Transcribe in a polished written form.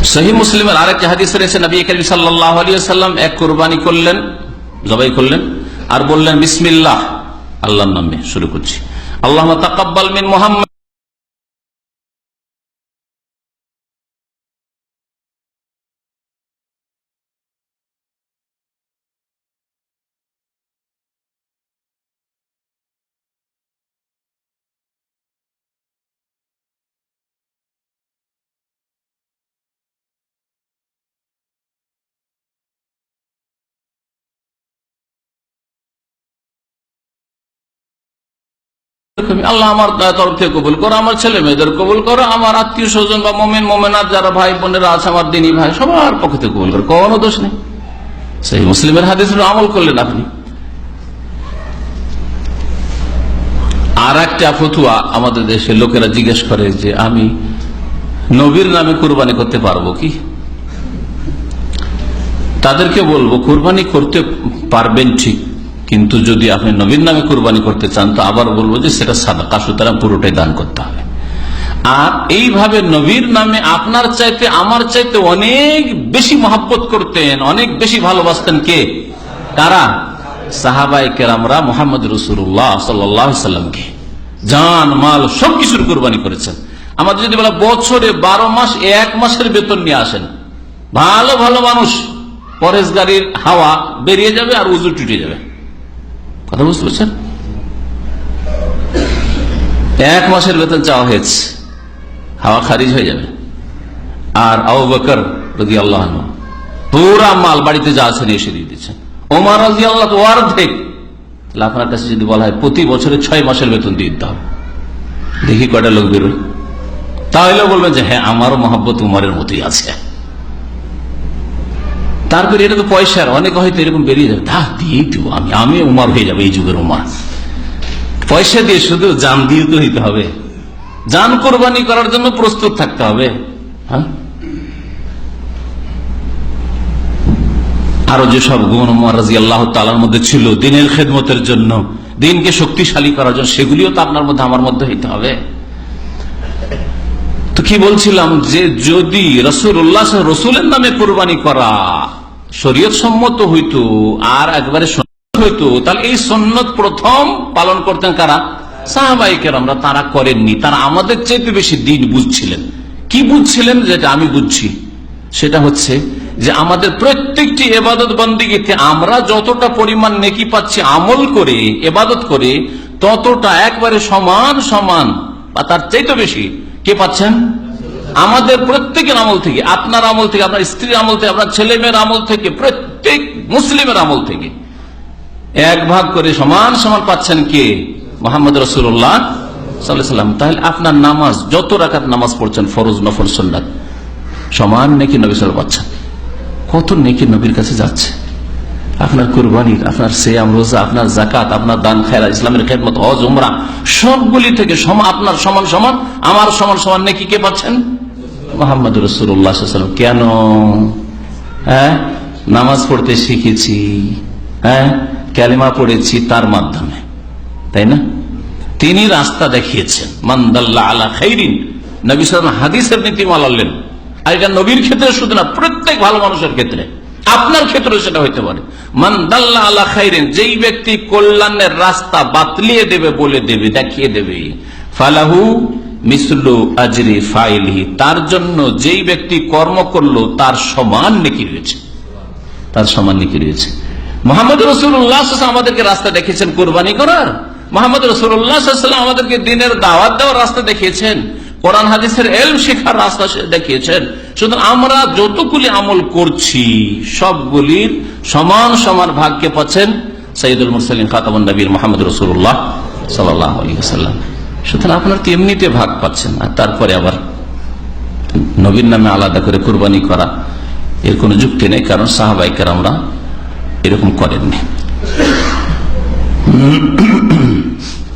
সহিহ মুসলিমের আরেকটি হাদিস রয়েছে, নবী করিম সাল্লাল্লাহু আলাইহি ওয়াসাল্লাম এক কুরবানি করলেন, জবাই করলেন, আর বললেন বিসমিল্লাহ, আল্লাহর নামে শুরু করছি, আল্লাহুম্মা তাকাব্বাল মিন মুহাম্মদ। আল্লাহ আমার তরফ থেকে কবুল করো, আমার ছেলে মেয়েদের কবুল করো, আমার আত্মীয় স্বজন বা মোমেন মোমেনাত যারা ভাই বোনেরা আছে আমার দিনী ভাই সবার পক্ষ থেকে কবুল করো, কোনো দোষ নেই। সেই মুসলিমের হাদিসের আমল করলেন আপনি। আর একটা ফতুয়া আমাদের দেশে লোকেরা জিজ্ঞেস করে যে আমি নবীর নামে কুরবানি করতে পারবো কি? তাদেরকে বলবো কুরবানি করতে পারবেন ঠিক, কিন্তু যদি আপনি নবীর নামে কুরবানি করতে চান তো আবার বলবো যে সেটা সাদাকা, সুতরাং পুরোটাই দান করতে হবে। আর এইভাবে নবীর নামে আপনার চাইতে আমার চাইতে অনেক বেশি মহব্বত করতেন, অনেক বেশি ভালোবাসতেন কে? কারা? সাহাবায়ে কেরামরা মুহাম্মদ রাসূলুল্লাহ সাল্লাল্লাহু আলাইহি ওয়াসাল্লামকে জান মাল সবকিছুর কুরবানি করেছেন। আমাদের যদি বলা বছরে 12 মাস 1 মাসের বেতন নিয়ে আসেন, ভালো ভালো মানুষ পরেশগারির হাওয়া বেরিয়ে যাবে আর উজু টুটে যাবে। কথা বুঝতে পারছেন? 1 মাসের বেতন চাওয়া হয়েছে, হাওয়া খারিজ হয়ে যাবে। আর আবু বকর রাদিয়াল্লাহু আনহু পুরা মাল বাড়িতে যা আছে এসে দিয়ে দিচ্ছেন। ওমর রাদিয়াল্লাহু অর্ধেক। তাহলে আপনার কাছে যদি বলা হয় প্রতি বছরে 6 মাসের বেতন দিয়ে দিতে হবে, দেখি কয়টা লোক বেরোয়। তাহলে বলবেন যে হ্যাঁ আমারও মহব্বত উমরের মতোই আছে। তারপরে এটা তো পয়সার, অনেকে হয়তো এরকম বেরিয়ে যাবে, তা দিয়ে দিব আমি উমর হয়ে যাবে, এই যুগের উমর। পয়সা দিয়ে শুধু জান দিয়ে তো হইতে হবে, জান কোরবানি করার জন্য প্রস্তুত থাকতে হবে। হ্যাঁ, আরো যেসব গুণ উমর রাদিয়াল্লাহু তাআলার মধ্যে ছিল দ্বীনের খেদমতের জন্য, দ্বীনকে শক্তিশালী করার জন্য, সেগুলিও তো আপনার মধ্যে আমার মধ্যে হইতে হবে। তো কি বলছিলাম যে যদি রাসূলুল্লাহ রসুলের নামে কোরবানি করা শরীয়ত সম্মত হইতো আর একবারে সুন্নাত হইতো, তাহলে এই সুন্নাত প্রথম পালন করতেন কারা? সাহাবায়ে কেরামরা। তারা করেননি, তারা আমাদের চাইতে বেশি দ্বীন বুঝছিলেন। কি বুঝছিলেন? যেটা আমি বুঝছি সেটা হচ্ছে যে আমাদের প্রত্যেকটি ইবাদত বন্দেগীতে আমরা যতটা পরিমাণ নেকি পাচ্ছি আমল করে, ইবাদত করে, ততটা একবারে সমান সমান বা তার চাইতে বেশি কে পাচ্ছেন? আমাদের প্রত্যেকের আমল থেকে, আপনার আমল থেকে, আপনার স্ত্রীর আমল থেকে, আপনার ছেলে মেয়ের আমল থেকে, প্রত্যেক মুসলিমের আমল থেকে 1 ভাগ করে সমান সমান পাচ্ছেন কে? মুহাম্মদ রাসূলুল্লাহ সাল্লাল্লাহু আলাইহি ওয়াসাল্লাম। তাহলে আপনার নামাজ, যত রাকাত নামাজ পড়ছেন ফরজ নফল সুন্নাত, সমান নেকি নবী সাল্লাল্লাহু আলাইহি ওয়াসাল্লাম। কত নেকি নবীর কাছে যাচ্ছে। আপনার কুরবানির, আপনার সিয়াম রোজা, আপনার যাকাত, আপনার দান খায়রাত, ইসলামের খেদমত, হজ উমরা, সবগুলি থেকে আপনার সমান সমান, আমার সমান সমান নেকি কে পাচ্ছেন? মুহাম্মদ রাসূলুল্লাহ সাল্লাল্লাহু আলাইহি ওয়াসাল্লাম। কেন? হ্যাঁ, নামাজ পড়তে শিখেছি, হ্যাঁ, কালিমা পড়েছি তার মাধ্যমে, তাই না? তিনি রাস্তা দেখিয়েছেন। মান দাল্লা আলা খাইরিন, নবী সাল্লাল্লাহু আলাইহি ওয়াসাল্লাম হাদিসের নীতিমালা আনলেন। আর এটা নবীর ক্ষেত্রে শুধু না, প্রত্যেক ভালো মানুষের ক্ষেত্রে, আপনার ক্ষেত্রে সেটা হইতে পারে। মান দাল্লা আলা খাইরিন, যেই ব্যক্তি কল্যাণের রাস্তা বাতলিয়ে দেবে, বলে দেবে, দেখিয়ে দেবে, ফালাহু মিসলু আজরি ফাইলিহি, তার জন্য যেই ব্যক্তি কর্ম করলো তার সমান নেকি রয়েছে, তার সমান নেকি রয়েছে। মুহাম্মদ রাসূলুল্লাহ সাল্লাল্লাহু আলাইহি ওয়াসাল্লাম আমাদেরকে রাস্তা দেখিয়েছেন কুরবানি করার। মুহাম্মদ রাসূলুল্লাহ সাল্লাল্লাহু আলাইহি ওয়াসাল্লাম আমাদেরকে দ্বীনের দাওয়াত দেওয়ার রাস্তা দেখিয়েছেন, কোরআন হাদিসের ইলম শেখার রাস্তা দেখিয়েছেন। সুতরাং আমরা যতগুলি আমল করছি সবগুলির সমান সমান ভাগকে পাচ্ছেন সাইয়্যিদুল মুরসালিন খাতামুন নবীর মুহাম্মদ রাসূলুল্লাহ সাল্লাল্লাহু আলাইহি ওয়াসাল্লাম। সুতরাং আপনার তো এমনিতে ভাগ পাচ্ছেন, আর তারপরে আবার নবীর নামে আলাদা করে কুরবানি করা এর কোনো যুক্তি নেই, কারণ সাহাবায়ে কেরামরা এরকম করেননি।